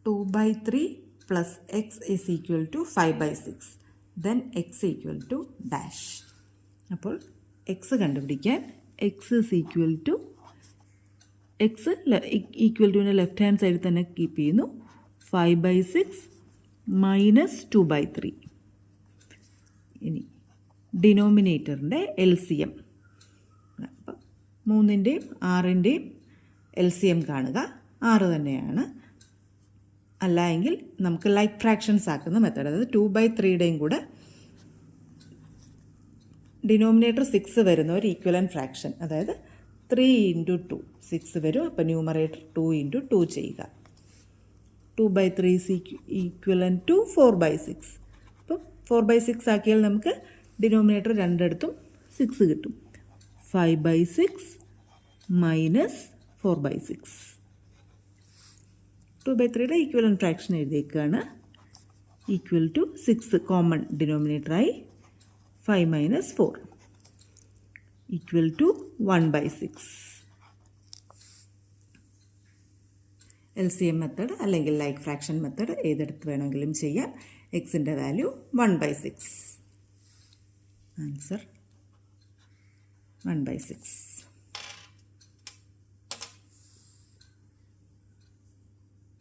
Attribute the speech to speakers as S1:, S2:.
S1: 2/3 plus x is equal to 5/6. Then x equal to dash. അപ്പോൾ x കണ്ടുപിടിക്കാൻ x is equal to equal ടുവിൻ്റെ left hand സൈഡിൽ തന്നെ keep ചെയ്യുന്നു. 5/6 minus 2/3. ഇനി ഡിനോമിനേറ്ററിൻ്റെ LCM. അപ്പം 3ൻ്റെയും 6ൻ്റെയും LCM കാണുക. 6 തന്നെയാണ്. അല്ല എങ്കിൽ നമുക്ക് ലൈക്ക് ഫ്രാക്ഷൻസ് ആക്കുന്ന മെത്തേഡ്, അതായത് 2/3യുടെയും കൂടെ ഡിനോമിനേറ്റർ 6 വരുന്ന ഒരു ഈക്വലൻ്റ് ഫ്രാക്ഷൻ, അതായത് 3 × 2 6 വരും. അപ്പോൾ ന്യൂമറേറ്റർ 2 × 2 ചെയ്യുക. 2/3 is equivalent to 4/6. അപ്പം 4/6 ആക്കിയാൽ നമുക്ക് ഡിനോമിനേറ്റർ രണ്ടിടത്തും 6 കിട്ടും. 5/6 മൈനസ് 4/6. 2/3യുടെ ഈക്വലൻ്റ് ഫ്രാക്ഷൻ എഴുതിയേക്കാണ്. ഈക്വൽ ടു 6 കോമൺ ഡിനോമിനേറ്ററായി 5 minus 4 equal to 1/6. LCM method അല്ലെങ്കിൽ ലൈക്ക് ഫ്രാക്ഷൻ മെത്തേഡ് ഏതെടുത്ത് വേണമെങ്കിലും ചെയ്യാം. എക്സിൻ്റെ വാല്യൂ 1/6. ആൻസർ 1/6.